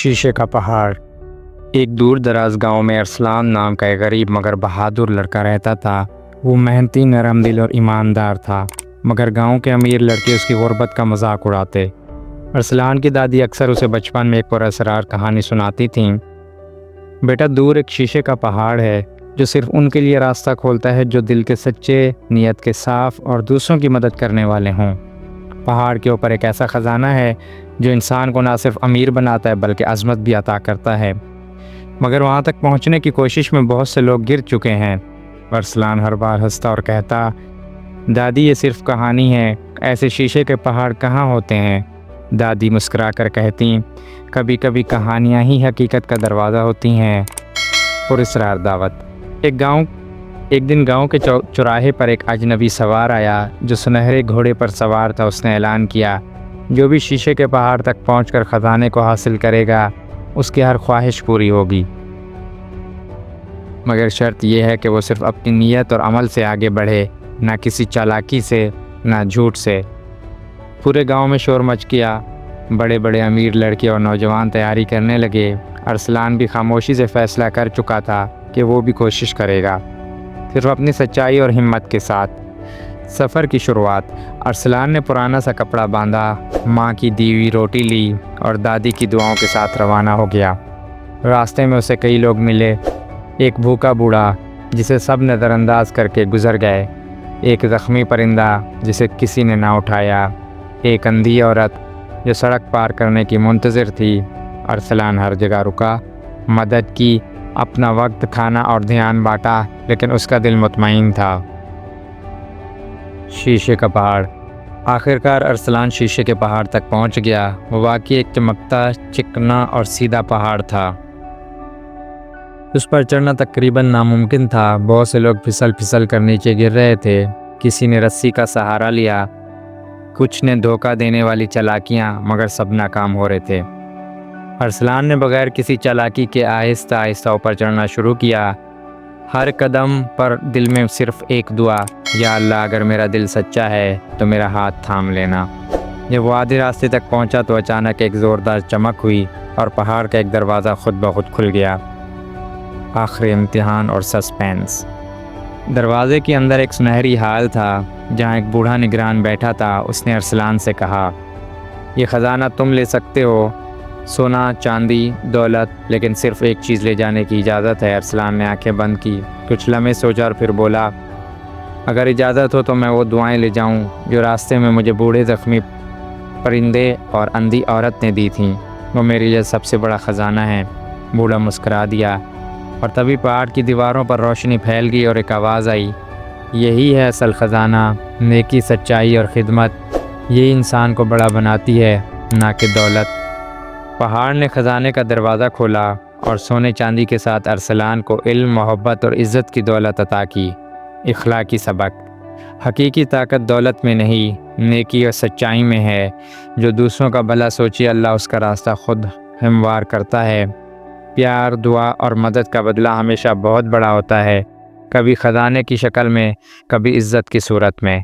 شیشے کا پہاڑ۔ ایک دور دراز گاؤں میں ارسلان نام کا ایک غریب مگر بہادر لڑکا رہتا تھا۔ وہ محنتی، نرم دل اور ایماندار تھا، مگر گاؤں کے امیر لڑکے اس کی غربت کا مذاق اڑاتے۔ ارسلان کی دادی اکثر اسے بچپن میں ایک پراسرار کہانی سناتی تھیں۔ بیٹا، دور ایک شیشے کا پہاڑ ہے جو صرف ان کے لیے راستہ کھولتا ہے جو دل کے سچے، نیت کے صاف اور دوسروں کی مدد کرنے والے ہوں۔ پہاڑ کے اوپر ایک ایسا خزانہ ہے جو انسان کو نہ صرف امیر بناتا ہے بلکہ عظمت بھی عطا کرتا ہے، مگر وہاں تک پہنچنے کی کوشش میں بہت سے لوگ گر چکے ہیں۔ ارسلان ہر بار ہنستا اور کہتا، دادی یہ صرف کہانی ہے، ایسے شیشے کے پہاڑ کہاں ہوتے ہیں؟ دادی مسکرا کر کہتی، کبھی کبھی کہانیاں ہی حقیقت کا دروازہ ہوتی ہیں۔ پراسرار دعوت۔ ایک دن گاؤں کے چوراہے پر ایک اجنبی سوار آیا جو سنہرے گھوڑے پر سوار تھا۔ اس نے اعلان کیا، جو بھی شیشے کے پہاڑ تک پہنچ کر خزانے کو حاصل کرے گا اس کی ہر خواہش پوری ہوگی، مگر شرط یہ ہے کہ وہ صرف اپنی نیت اور عمل سے آگے بڑھے، نہ کسی چالاکی سے، نہ جھوٹ سے۔ پورے گاؤں میں شور مچ گیا۔ بڑے بڑے امیر لڑکے اور نوجوان تیاری کرنے لگے۔ ارسلان بھی خاموشی سے فیصلہ کر چکا تھا کہ وہ بھی کوشش کرے گا، صرف اپنی سچائی اور ہمت کے ساتھ۔ سفر کی شروعات۔ ارسلان نے پرانا سا کپڑا باندھا، ماں کی دی ہوئی روٹی لی اور دادی کی دعاؤں کے ساتھ روانہ ہو گیا۔ راستے میں اسے کئی لوگ ملے۔ ایک بھوکا بوڑھا جسے سب نظر انداز کر کے گزر گئے، ایک زخمی پرندہ جسے کسی نے نہ اٹھایا، ایک اندھی عورت جو سڑک پار کرنے کی منتظر تھی۔ ارسلان ہر جگہ رکا، مدد کی، اپنا وقت، کھانا اور دھیان بانٹا، لیکن اس کا دل مطمئن تھا۔ شیشے کا پہاڑ۔ آخرکار ارسلان شیشے کے پہاڑ تک پہنچ گیا۔ وہ واقعی ایک چمکتا، چکنا اور سیدھا پہاڑ تھا۔ اس پر چڑھنا تقریباً ناممکن تھا۔ بہت سے لوگ پھسل پھسل کر نیچے گر رہے تھے۔ کسی نے رسی کا سہارا لیا، کچھ نے دھوکہ دینے والی چالاکیاں، مگر سب ناکام ہو رہے تھے۔ ارسلان نے بغیر کسی چالاکی کے آہستہ آہستہ اوپر چڑھنا شروع کیا۔ ہر قدم پر دل میں صرف ایک دعا، یا اللہ، اگر میرا دل سچا ہے تو میرا ہاتھ تھام لینا۔ جب وہ آدھے راستے تک پہنچا تو اچانک ایک زوردار چمک ہوئی اور پہاڑ کا ایک دروازہ خود بخود کھل گیا۔ آخری امتحان اور سسپینس۔ دروازے کے اندر ایک سنہری حال تھا جہاں ایک بوڑھا نگران بیٹھا تھا۔ اس نے ارسلان سے کہا، یہ خزانہ تم لے سکتے ہو، سونا، چاندی، دولت، لیکن صرف ایک چیز لے جانے کی اجازت ہے۔ ارسلان نے آنکھیں بند کی، کچھ لمحے سوچا اور پھر بولا، اگر اجازت ہو تو میں وہ دعائیں لے جاؤں جو راستے میں مجھے بوڑھے زخمی پرندے اور اندھی عورت نے دی تھیں۔ وہ میرے لیے سب سے بڑا خزانہ ہے۔ بوڑھا مسکرا دیا، اور تبھی پہاڑ کی دیواروں پر روشنی پھیل گئی اور ایک آواز آئی، یہی ہے اصل خزانہ، نیکی، سچائی اور خدمت، یہی انسان کو بڑا بناتی ہے، نہ کہ دولت۔ پہاڑ نے خزانے کا دروازہ کھولا اور سونے چاندی کے ساتھ ارسلان کو علم، محبت اور عزت کی دولت عطا کی۔ اخلاقی سبق۔ حقیقی طاقت دولت میں نہیں، نیکی اور سچائی میں ہے۔ جو دوسروں کا بھلا سوچے، اللہ اس کا راستہ خود ہموار کرتا ہے۔ پیار، دعا اور مدد کا بدلہ ہمیشہ بہت بڑا ہوتا ہے، کبھی خزانے کی شکل میں، کبھی عزت کی صورت میں۔